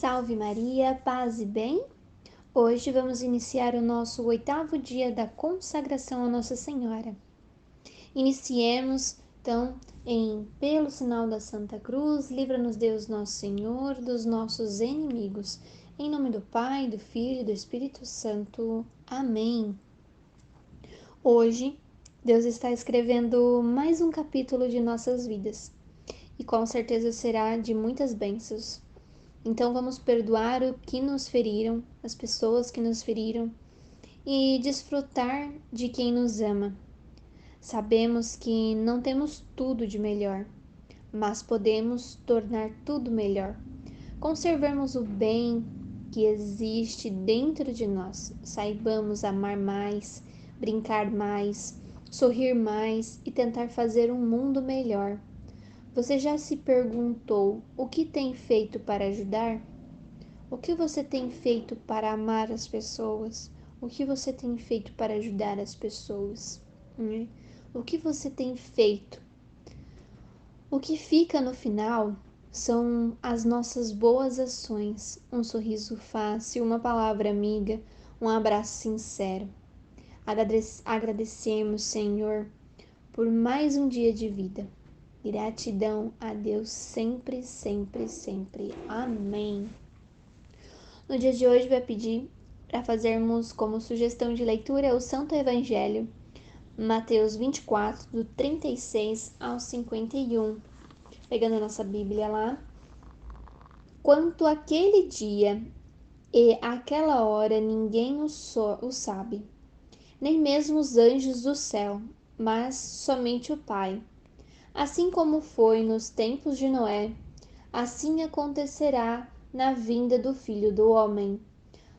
Salve Maria, paz e bem? Hoje vamos iniciar o nosso 8º dia da consagração a Nossa Senhora. Iniciemos, então, pelo sinal da Santa Cruz, livra-nos Deus Nosso Senhor dos nossos inimigos. Em nome do Pai, do Filho e do Espírito Santo. Amém. Hoje, Deus está escrevendo mais um capítulo de nossas vidas e com certeza será de muitas bênçãos. Então vamos perdoar o que nos feriram, as pessoas que nos feriram e desfrutar de quem nos ama. Sabemos que não temos tudo de melhor, mas podemos tornar tudo melhor. Conservemos o bem que existe dentro de nós. Saibamos amar mais, brincar mais, sorrir mais e tentar fazer um mundo melhor. Você já se perguntou o que tem feito para ajudar? O que você tem feito para amar as pessoas? O que você tem feito para ajudar as pessoas? O que você tem feito? O que fica no final são as nossas boas ações, um sorriso fácil, uma palavra amiga, um abraço sincero. Agradecemos, Senhor, por mais um dia de vida. Gratidão a Deus sempre, sempre, sempre. Amém. No dia de hoje vai pedir para fazermos como sugestão de leitura o Santo Evangelho, Mateus 24, do 36 ao 51. Pegando a nossa Bíblia lá. Quanto àquele dia e àquela hora ninguém o sabe, nem mesmo os anjos do céu, mas somente o Pai. Assim como foi nos tempos de Noé, assim acontecerá na vinda do Filho do Homem.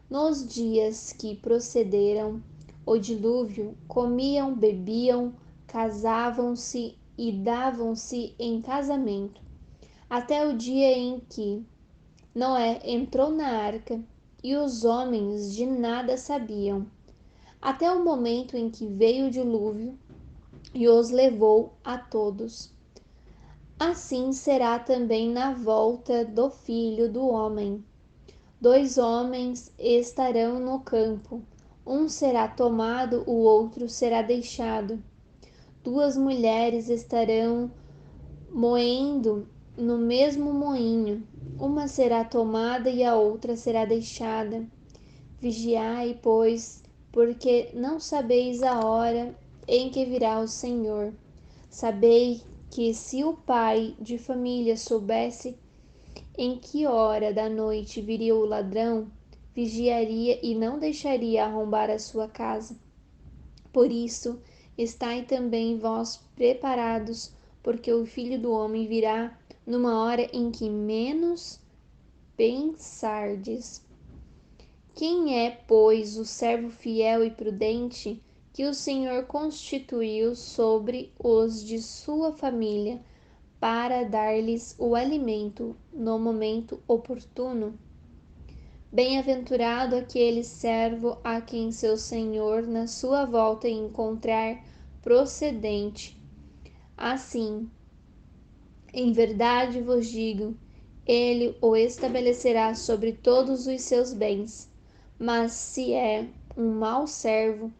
Nos dias que procederam o dilúvio, comiam, bebiam, casavam-se e davam-se em casamento, até o dia em que Noé entrou na arca e os homens de nada sabiam, até o momento em que veio o dilúvio e os levou a todos. Assim será também na volta do Filho do Homem. 2 homens estarão no campo, um será tomado, o outro será deixado. 2 mulheres estarão moendo no mesmo moinho, uma será tomada e a outra será deixada. Vigiai, pois, porque não sabeis a hora em que virá o Senhor. Sabei que se o pai de família soubesse em que hora da noite viria o ladrão, vigiaria e não deixaria arrombar a sua casa. Por isso, estai também vós preparados, porque o Filho do Homem virá numa hora em que menos pensardes. Quem é, pois, o servo fiel e prudente que o Senhor constituiu sobre os de sua família, para dar-lhes o alimento no momento oportuno? Bem-aventurado aquele servo a quem seu senhor na sua volta encontrar procedente. Assim, em verdade vos digo, ele o estabelecerá sobre todos os seus bens. Mas se é um mau servo,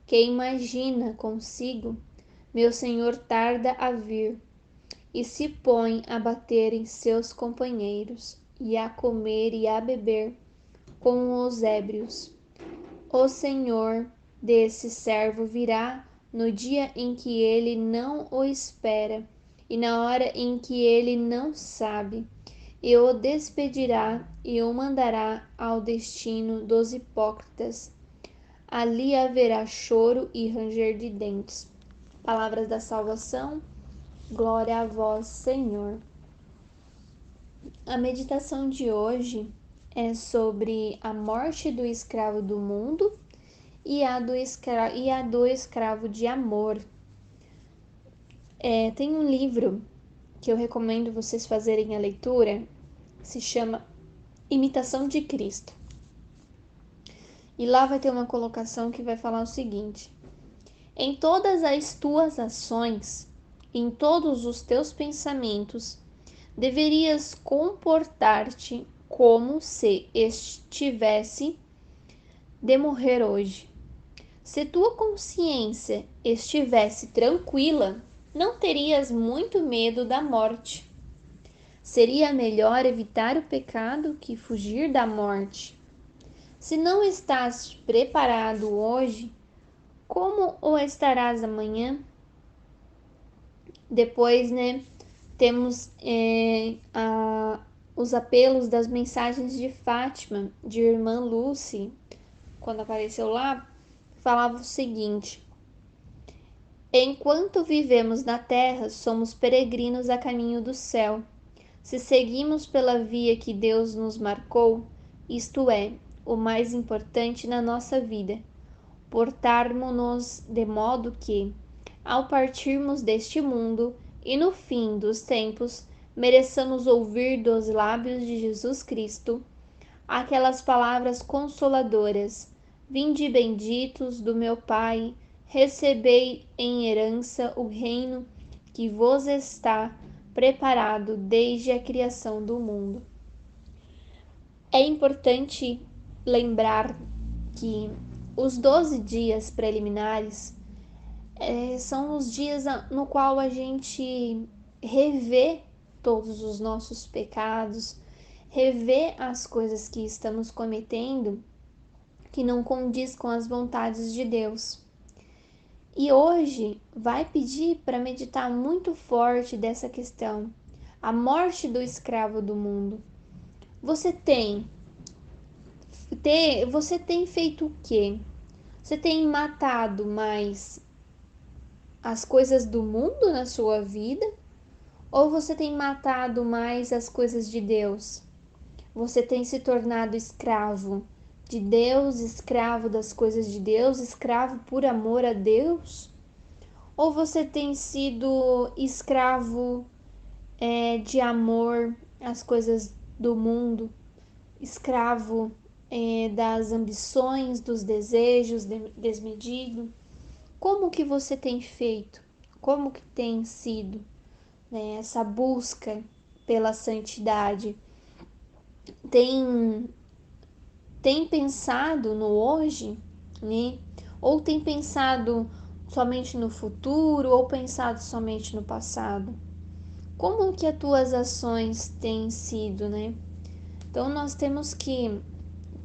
que imagina consigo, meu senhor tarda a vir, e se põe a bater em seus companheiros, e a comer e a beber com os ébrios, o senhor desse servo virá no dia em que ele não o espera e na hora em que ele não sabe, e o despedirá e o mandará ao destino dos hipócritas. Ali haverá choro e ranger de dentes. Palavras da salvação. Glória a vós, Senhor. A meditação de hoje é sobre a morte do escravo do mundo e a do escravo de amor. Tem um livro que eu recomendo vocês fazerem a leitura, se chama Imitação de Cristo. E lá vai ter uma colocação que vai falar o seguinte: em todas as tuas ações, em todos os teus pensamentos, deverias comportar-te como se estivesse de morrer hoje. Se tua consciência estivesse tranquila, não terias muito medo da morte. Seria melhor evitar o pecado que fugir da morte. Se não estás preparado hoje, como o estarás amanhã? Depois, temos os apelos das mensagens de Fátima, de irmã Lucy, quando apareceu lá, falava o seguinte: enquanto vivemos na terra, somos peregrinos a caminho do céu. Se seguimos pela via que Deus nos marcou, isto é, o mais importante na nossa vida, portarmos-nos de modo que, ao partirmos deste mundo e no fim dos tempos, mereçamos ouvir dos lábios de Jesus Cristo aquelas palavras consoladoras: vinde benditos do meu Pai, recebei em herança o reino que vos está preparado desde a criação do mundo. É importante lembrar que os 12 dias preliminares são os dias no qual a gente revê todos os nossos pecados, revê as coisas que estamos cometendo que não condiz com as vontades de Deus. E hoje vai pedir para meditar muito forte dessa questão, a morte do escravo do mundo. Você tem feito o quê? Você tem matado mais as coisas do mundo na sua vida? Ou você tem matado mais as coisas de Deus? Você tem se tornado escravo de Deus, escravo das coisas de Deus, escravo por amor a Deus? Ou você tem sido escravo de amor às coisas do mundo, escravo das ambições, dos desejos desmedido? Como que você tem feito? Como que tem sido, essa busca pela santidade? Tem pensado no hoje, né? Ou tem pensado somente no futuro, ou pensado somente no passado? Como que as tuas ações têm sido, né? Então nós temos que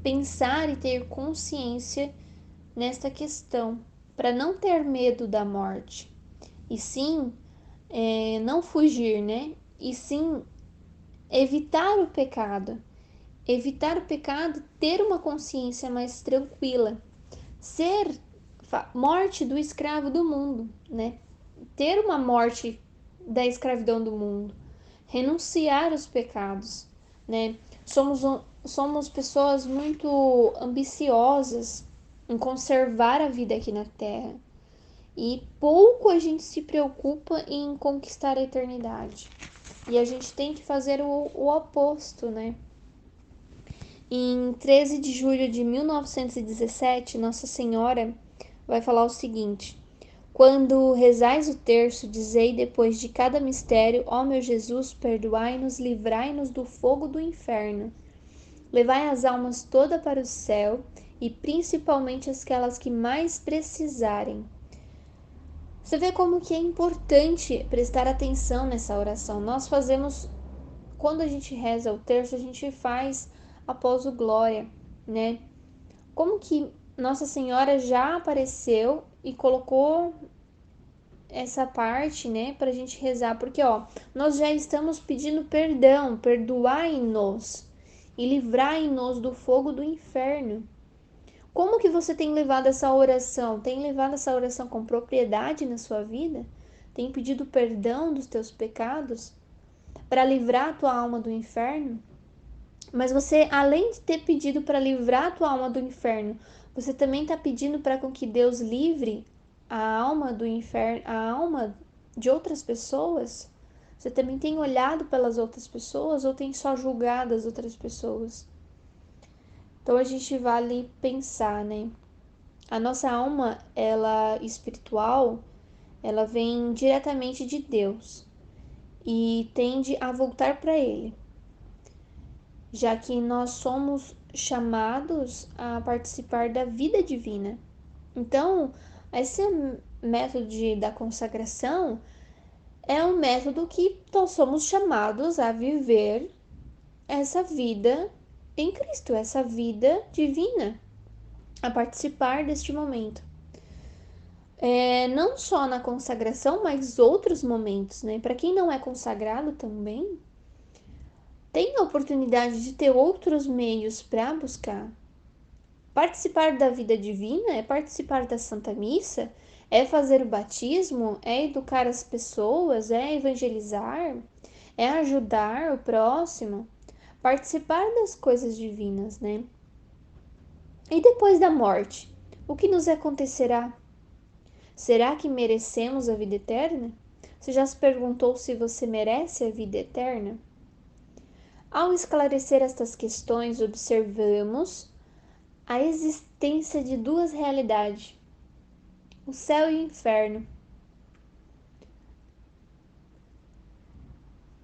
pensar e ter consciência nesta questão, para não ter medo da morte, e sim não fugir, né? E sim evitar o pecado. Evitar o pecado, ter uma consciência mais tranquila, ser morte do escravo do mundo, né? Ter uma morte da escravidão do mundo, renunciar aos pecados, né? Somos pessoas muito ambiciosas em conservar a vida aqui na Terra e pouco a gente se preocupa em conquistar a eternidade. E a gente tem que fazer o oposto, né? Em 13 de julho de 1917, Nossa Senhora vai falar o seguinte: quando rezais o terço, dizei depois de cada mistério: ó meu Jesus, perdoai-nos, livrai-nos do fogo do inferno. Levai as almas todas para o céu, e principalmente aquelas que mais precisarem. Você vê como que é importante prestar atenção nessa oração. Nós fazemos, quando a gente reza o terço, a gente faz após o Glória, né? Como que Nossa Senhora já apareceu e colocou essa parte, né, pra gente rezar, porque nós já estamos pedindo perdão, perdoai-nos e livrai-nos do fogo do inferno. Como que você tem levado essa oração? Tem levado essa oração com propriedade na sua vida? Tem pedido perdão dos teus pecados para livrar a tua alma do inferno? Mas você, além de ter pedido para livrar a tua alma do inferno, você também está pedindo para com que Deus livre a alma do inferno, a alma de outras pessoas? Você também tem olhado pelas outras pessoas ou tem só julgado as outras pessoas? Então a gente vale pensar, né? A nossa alma, ela espiritual, ela vem diretamente de Deus e tende a voltar para Ele. já que nós somos chamados a participar da vida divina. Então, esse método da consagração é um método que nós somos chamados a viver essa vida em Cristo, essa vida divina, a participar deste momento. Não só na consagração, mas outros momentos, né? Para quem não é consagrado também, tem a oportunidade de ter outros meios para buscar. Participar da vida divina é participar da Santa Missa, é fazer o batismo, é educar as pessoas, é evangelizar, é ajudar o próximo, participar das coisas divinas, né? E depois da morte, o que nos acontecerá? Será que merecemos a vida eterna? Você já se perguntou se você merece a vida eterna? Ao esclarecer estas questões, observamos a existência de duas realidades, o céu e o inferno,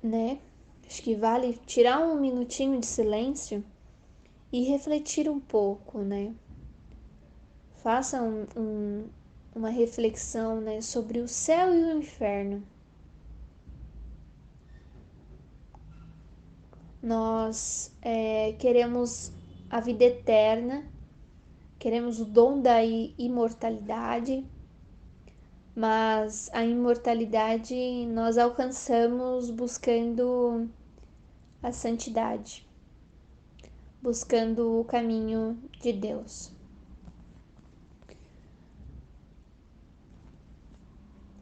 né? Acho que vale tirar um minutinho de silêncio e refletir um pouco, né? Faça uma reflexão, né, sobre o céu e o inferno. Nós queremos a vida eterna, queremos o dom da imortalidade, mas a imortalidade nós alcançamos buscando a santidade, buscando o caminho de Deus.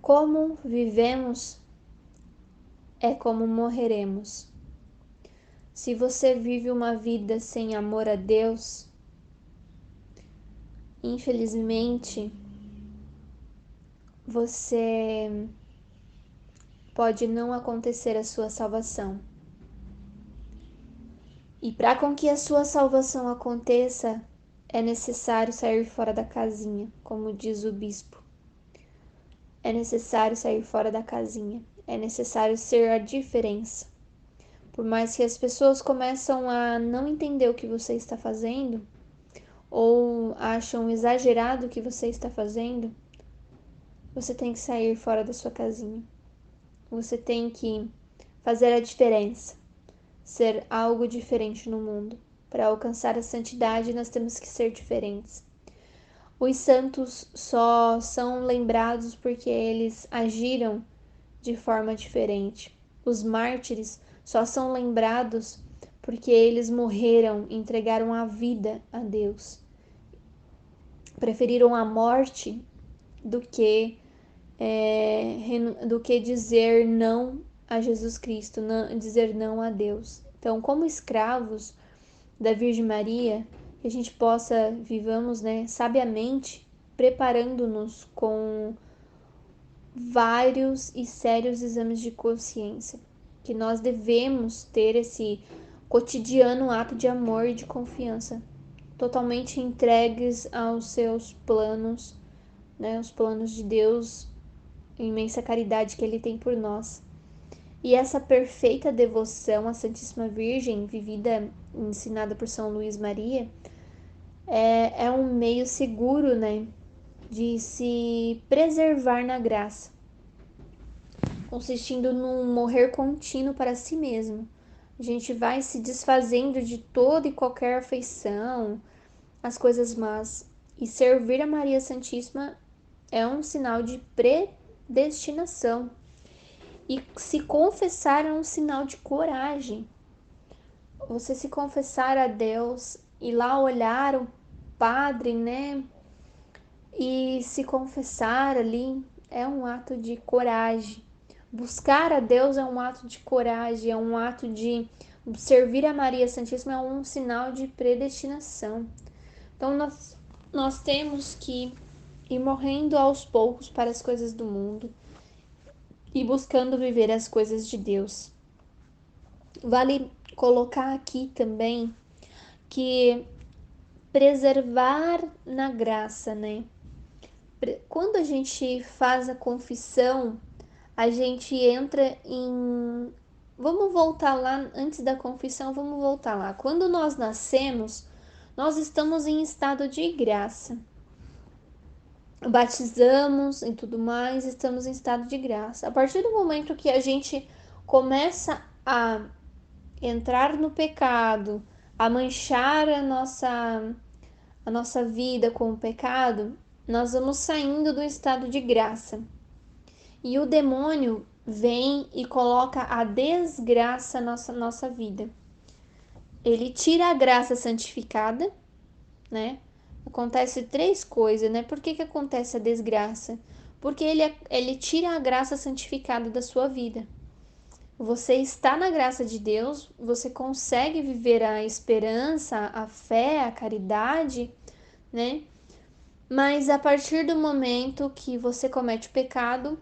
Como vivemos é como morreremos. Se você vive uma vida sem amor a Deus, infelizmente, você pode não acontecer a sua salvação. E para com que a sua salvação aconteça, é necessário sair fora da casinha, como diz o bispo. É necessário sair fora da casinha. É necessário ser a diferença. Por mais que as pessoas começam a não entender o que você está fazendo, ou acham exagerado o que você está fazendo, você tem que sair fora da sua casinha. Você tem que fazer a diferença, ser algo diferente no mundo. Para alcançar a santidade, nós temos que ser diferentes. Os santos só são lembrados porque eles agiram de forma diferente. Os mártires só são lembrados porque eles morreram, entregaram a vida a Deus. Preferiram a morte do que dizer não a Jesus Cristo, dizer não a Deus. Então, como escravos da Virgem Maria, que a gente possa vivamos, né, sabiamente, preparando-nos com vários e sérios exames de consciência, que nós devemos ter esse cotidiano ato de amor e de confiança, totalmente entregues aos seus planos, né, os planos de Deus, a imensa caridade que Ele tem por nós. E essa perfeita devoção à Santíssima Virgem, vivida, ensinada por São Luís Maria, é um meio seguro, né, de se preservar na graça, consistindo num morrer contínuo para si mesmo. A gente vai se desfazendo de toda e qualquer afeição, as coisas más. E servir a Maria Santíssima é um sinal de predestinação. E se confessar é um sinal de coragem. Você se confessar a Deus, ir lá olhar o padre, né? E se confessar ali é um ato de coragem. Buscar a Deus é um ato de coragem, é um ato de servir a Maria Santíssima, é um sinal de predestinação. Então nós temos que ir morrendo aos poucos para as coisas do mundo e buscando viver as coisas de Deus. Vale colocar aqui também que preservar na graça, né? Quando a gente faz a confissão, a gente entra em Vamos voltar lá, antes da confissão, vamos voltar lá. Quando nós nascemos, nós estamos em estado de graça. Batizamos e tudo mais, estamos em estado de graça. A partir do momento que a gente começa a entrar no pecado, a manchar a nossa vida com o pecado, nós vamos saindo do estado de graça. E o demônio vem e coloca a desgraça na nossa vida. Ele tira a graça santificada, né? Acontece 3 coisas, né? Por que acontece a desgraça? Porque ele tira a graça santificada da sua vida. Você está na graça de Deus, você consegue viver a esperança, a fé, a caridade, né? Mas a partir do momento que você comete o pecado,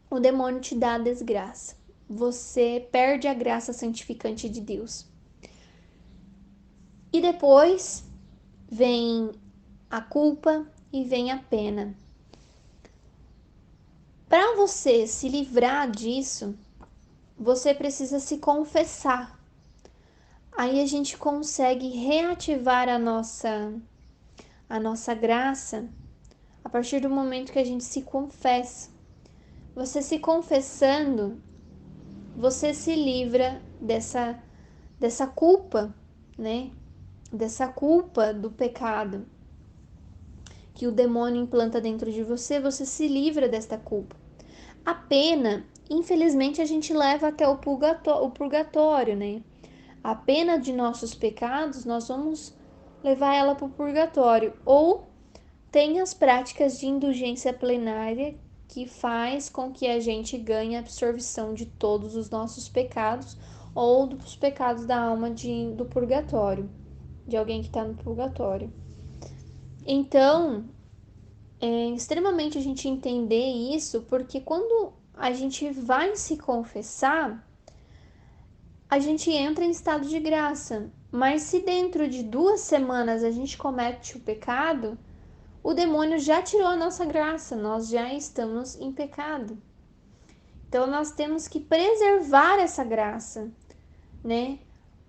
o demônio te dá a desgraça. Você perde a graça santificante de Deus. E depois vem a culpa e vem a pena. Para você se livrar disso, você precisa se confessar. Aí a gente consegue reativar a nossa graça a partir do momento que a gente se confessa. Você se confessando, você se livra dessa culpa, né? Dessa culpa do pecado que o demônio implanta dentro de você, você se livra desta culpa. A pena, infelizmente, a gente leva até o purgatório, né? A pena de nossos pecados, nós vamos levar ela para o purgatório. Ou tem as práticas de indulgência plenária, que faz com que a gente ganhe a absorção de todos os nossos pecados ou dos pecados da alma do purgatório, de alguém que está no purgatório. Então, é extremamente a gente entender isso, porque quando a gente vai se confessar, a gente entra em estado de graça. Mas se dentro de 2 semanas a gente comete o pecado, o demônio já tirou a nossa graça, nós já estamos em pecado. Então nós temos que preservar essa graça, né?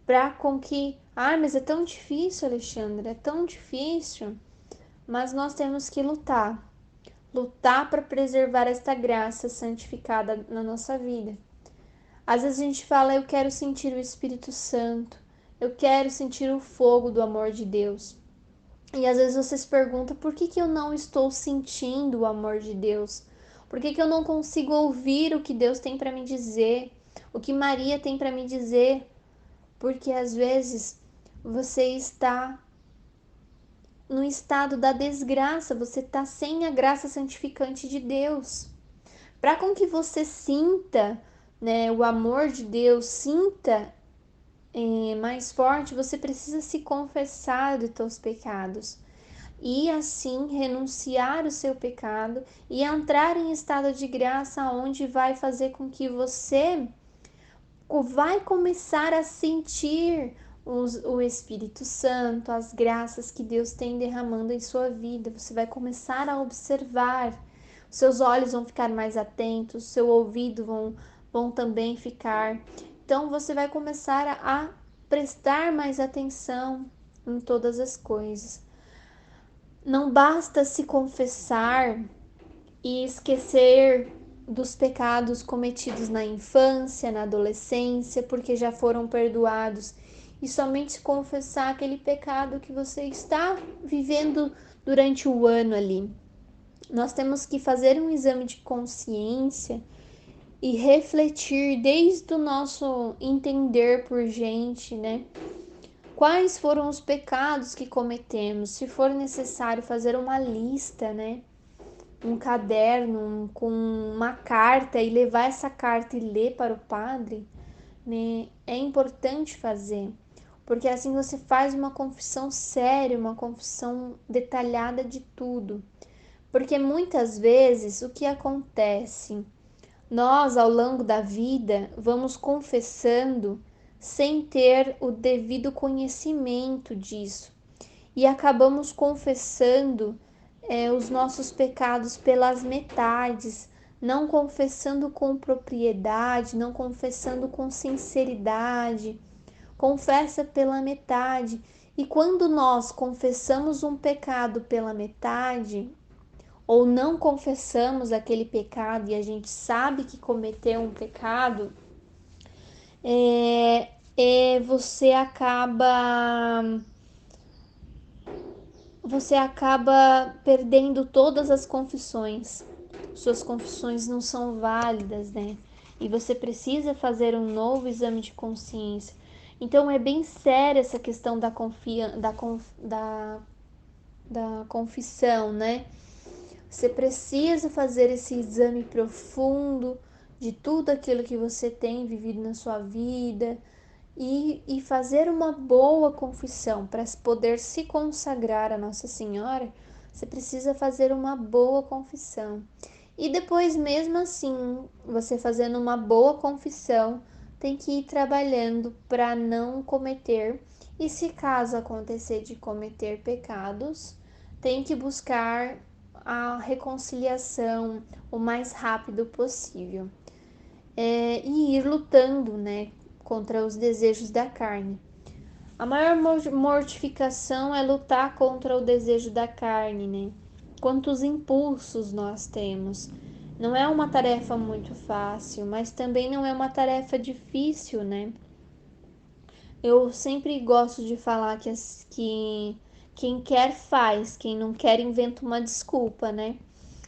Para com que, mas é tão difícil, Alexandre, é tão difícil. Mas nós temos que lutar para preservar esta graça santificada na nossa vida. Às vezes a gente fala, eu quero sentir o Espírito Santo, eu quero sentir o fogo do amor de Deus. E às vezes você se pergunta, por que eu não estou sentindo o amor de Deus? Por que eu não consigo ouvir o que Deus tem para me dizer? O que Maria tem para me dizer? Porque às vezes você está no estado da desgraça, você está sem a graça santificante de Deus. Para com que você sinta, né, o amor de Deus, sinta mais forte, você precisa se confessar dos seus pecados e assim renunciar o seu pecado e entrar em estado de graça, onde vai fazer com que você vai começar a sentir o Espírito Santo, as graças que Deus tem derramando em sua vida. Você vai começar a observar, seus olhos vão ficar mais atentos, seu ouvido vão também ficar. Então você vai começar a prestar mais atenção em todas as coisas. Não basta se confessar e esquecer dos pecados cometidos na infância, na adolescência, porque já foram perdoados, e somente confessar aquele pecado que você está vivendo durante o ano ali. Nós temos que fazer um exame de consciência e refletir desde o nosso entender por gente, né? Quais foram os pecados que cometemos? Se for necessário fazer uma lista, né? Um caderno com uma carta e levar essa carta e ler para o padre, né? É importante fazer, porque assim você faz uma confissão séria, uma confissão detalhada de tudo. Porque muitas vezes o que acontece? Nós, ao longo da vida, vamos confessando sem ter o devido conhecimento disso e acabamos confessando os nossos pecados pelas metades, não confessando com propriedade, não confessando com sinceridade, confessa pela metade. E quando nós confessamos um pecado pela metade, ou não confessamos aquele pecado e a gente sabe que cometeu um pecado, você acaba perdendo todas as confissões. Suas confissões não são válidas, né? E você precisa fazer um novo exame de consciência. Então é bem séria essa questão da confissão, né? Você precisa fazer esse exame profundo de tudo aquilo que você tem vivido na sua vida e fazer uma boa confissão para poder se consagrar a Nossa Senhora. Você precisa fazer uma boa confissão. E depois, mesmo assim, você fazendo uma boa confissão, tem que ir trabalhando para não cometer. E se caso acontecer de cometer pecados, tem que buscar a reconciliação o mais rápido possível. E ir lutando, né, contra os desejos da carne. A maior mortificação é lutar contra o desejo da carne, né? Quantos impulsos nós temos. Não é uma tarefa muito fácil, mas também não é uma tarefa difícil, né? Eu sempre gosto de falar que quem quer faz, quem não quer inventa uma desculpa, né?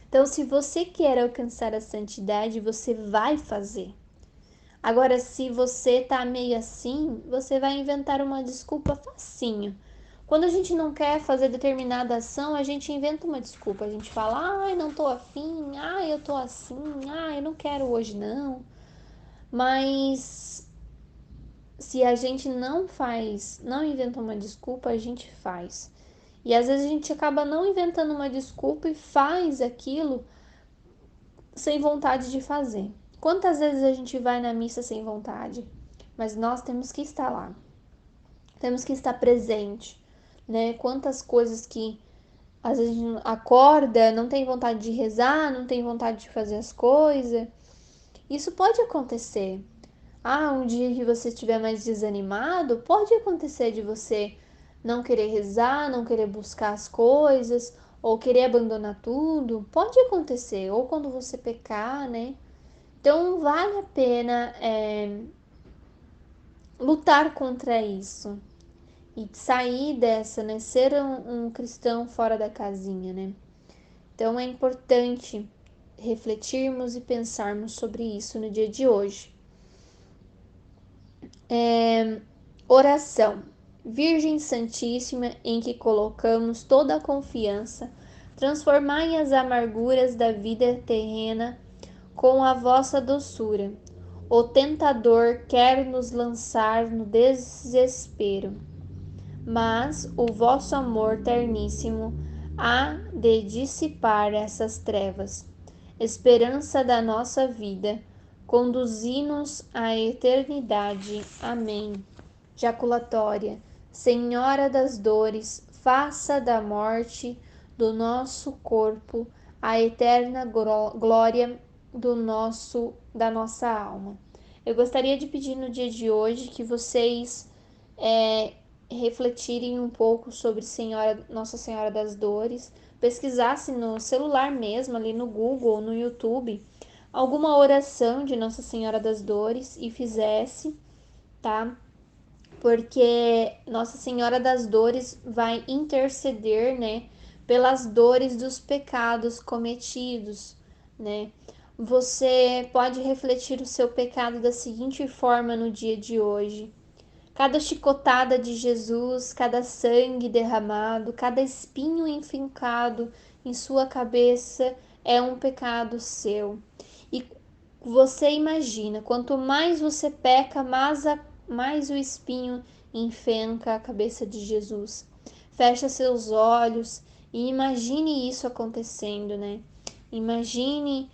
Então, se você quer alcançar a santidade, você vai fazer. Agora, se você tá meio assim, você vai inventar uma desculpa facinho. Quando a gente não quer fazer determinada ação, a gente inventa uma desculpa. A gente fala, ai, não tô afim, ai, eu tô assim, ai, eu não quero hoje não. Mas se a gente não inventa uma desculpa, a gente faz. E às vezes a gente acaba não inventando uma desculpa e faz aquilo sem vontade de fazer. Quantas vezes a gente vai na missa sem vontade? Mas nós temos que estar lá. Temos que estar presente, né? Quantas coisas que às vezes a gente acorda, não tem vontade de rezar, não tem vontade de fazer as coisas. Isso pode acontecer. Um dia que você estiver mais desanimado, pode acontecer de você não querer rezar, não querer buscar as coisas, ou querer abandonar tudo. Pode acontecer, ou quando você pecar, né? Então vale a pena lutar contra isso e sair dessa, né? Ser um cristão fora da casinha, né? Então é importante refletirmos e pensarmos sobre isso no dia de hoje. Oração. Virgem Santíssima, em que colocamos toda a confiança, transformai as amarguras da vida terrena com a vossa doçura. O tentador quer nos lançar no desespero, mas o vosso amor terníssimo há de dissipar essas trevas. Esperança da nossa vida, conduzi-nos à eternidade. Amém. Jaculatória. Senhora das dores, faça da morte do nosso corpo a eterna glória da nossa alma. Eu gostaria de pedir no dia de hoje que vocês refletirem um pouco sobre Nossa Senhora das Dores, pesquisassem no celular mesmo, ali no Google ou no YouTube, alguma oração de Nossa Senhora das Dores e fizesse, tá? Porque Nossa Senhora das Dores vai interceder, né, pelas dores dos pecados cometidos, né? Você pode refletir o seu pecado da seguinte forma no dia de hoje: cada chicotada de Jesus, cada sangue derramado, cada espinho enfincado em sua cabeça é um pecado seu. E você imagina, quanto mais você peca, mais o espinho enfenca a cabeça de Jesus. Fecha seus olhos e imagine isso acontecendo, né? Imagine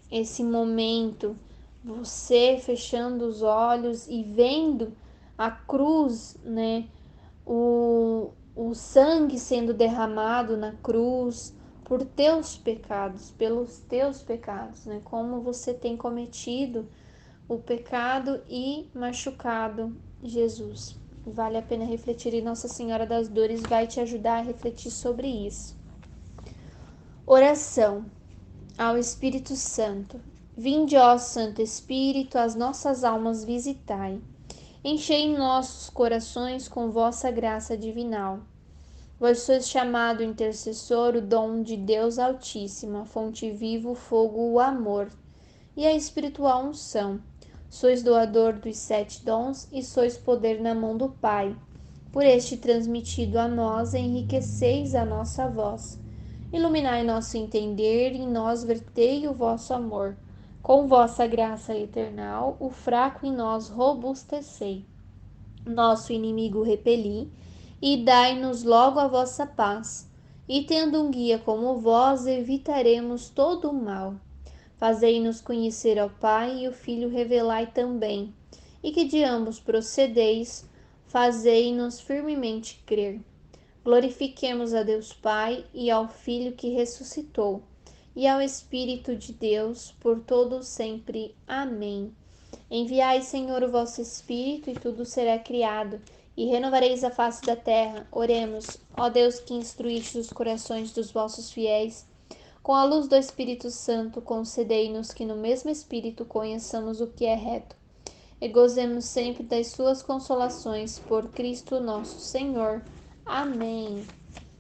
esse momento, você fechando os olhos e vendo a cruz, né? O sangue sendo derramado na cruz, por teus pecados, pelos teus pecados, né? Como você tem cometido o pecado e machucado Jesus. Vale a pena refletir e Nossa Senhora das Dores vai te ajudar a refletir sobre isso. Oração ao Espírito Santo. Vinde, ó Santo Espírito, as nossas almas visitai. Enchei nossos corações com vossa graça divinal. Vós sois chamado intercessor, o dom de Deus Altíssimo, a fonte viva, o fogo, o amor e a espiritual unção. Sois doador dos 7 dons e sois poder na mão do Pai. Por este transmitido a nós, enriqueceis a nossa voz. Iluminai nosso entender, em nós vertei o vosso amor. Com vossa graça eternal, o fraco em nós robustecei. Nosso inimigo repeli, e dai-nos logo a vossa paz. E tendo um guia como vós, evitaremos todo o mal. Fazei-nos conhecer ao Pai e o Filho revelai também, e que de ambos procedeis, fazei-nos firmemente crer. Glorifiquemos a Deus Pai e ao Filho que ressuscitou, e ao Espírito de Deus, por todo sempre. Amém. Enviai, Senhor, o vosso Espírito, e tudo será criado, e renovareis a face da terra. Oremos, ó Deus que instruíste os corações dos vossos fiéis, com a luz do Espírito Santo, concedei-nos que no mesmo Espírito conheçamos o que é reto, e gozemos sempre das suas consolações, por Cristo nosso Senhor. Amém.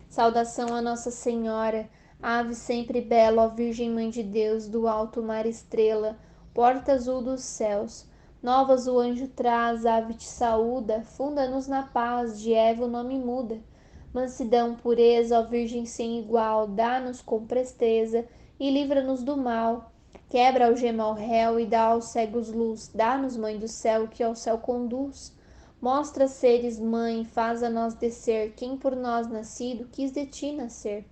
Saudação a Nossa Senhora, ave sempre bela, ó Virgem Mãe de Deus, do alto mar estrela, porta azul dos céus. Novas o anjo traz, ave te saúda, funda-nos na paz, de Eva o nome muda. Mansidão, pureza, ó Virgem sem igual, dá-nos com presteza e livra-nos do mal. Quebra a algema ao réu e dá aos cegos luz, dá-nos, Mãe do céu, que ao céu conduz. Mostra seres mãe, faz a nós descer, quem por nós nascido quis de ti nascer.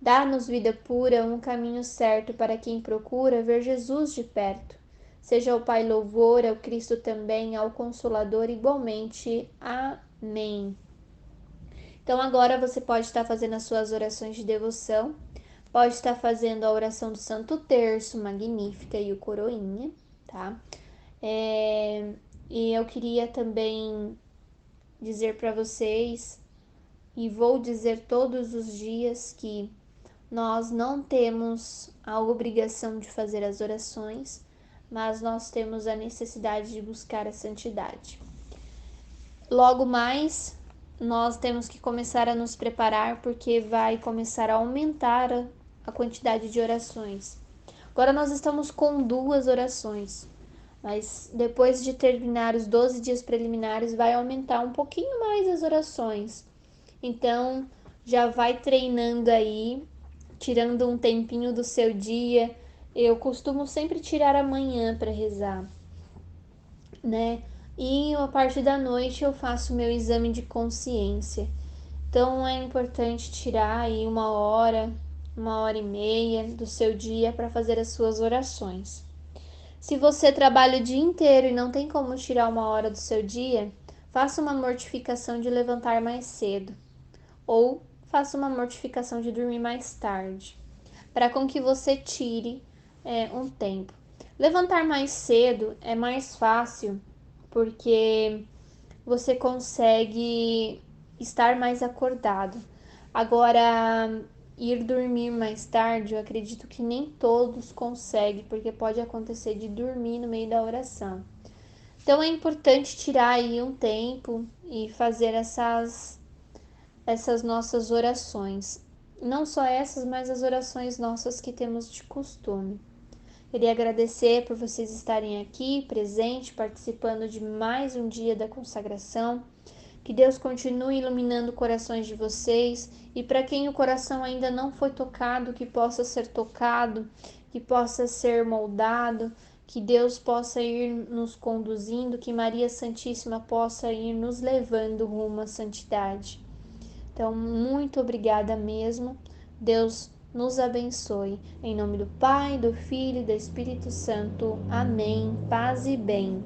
Dá-nos vida pura, um caminho certo para quem procura ver Jesus de perto. Seja ao Pai louvor, ao Cristo também, ao Consolador igualmente. Amém. Então agora você pode estar fazendo as suas orações de devoção, pode estar fazendo a oração do Santo Terço, Magnífica e o Coroinha, tá? E eu queria também dizer para vocês, e vou dizer todos os dias, que nós não temos a obrigação de fazer as orações, mas nós temos a necessidade de buscar a santidade. Logo mais, nós temos que começar a nos preparar, porque vai começar a aumentar a quantidade de orações. Agora nós estamos com 2 orações, mas depois de terminar os 12 dias preliminares, vai aumentar um pouquinho mais as orações. Então, já vai treinando aí, tirando um tempinho do seu dia. Eu costumo sempre tirar a manhã para rezar, né? E a parte da noite eu faço meu exame de consciência. Então é importante tirar aí 1 hora, 1h30 do seu dia para fazer as suas orações. Se você trabalha o dia inteiro e não tem como tirar 1 hora do seu dia, faça uma mortificação de levantar mais cedo, ou faça uma mortificação de dormir mais tarde, para com que você tire um tempo. Levantar mais cedo é mais fácil, porque você consegue estar mais acordado. Agora, ir dormir mais tarde, eu acredito que nem todos conseguem, porque pode acontecer de dormir no meio da oração. Então é importante tirar aí um tempo e fazer essas nossas orações. Não só essas, mas as orações nossas que temos de costume. Queria agradecer por vocês estarem aqui, presente, participando de mais um dia da consagração. Que Deus continue iluminando corações de vocês, e para quem o coração ainda não foi tocado, que possa ser tocado, que possa ser moldado, que Deus possa ir nos conduzindo, que Maria Santíssima possa ir nos levando rumo à santidade. Então, muito obrigada mesmo. Deus nos abençoe. Em nome do Pai, do Filho e do Espírito Santo. Amém. Paz e bem.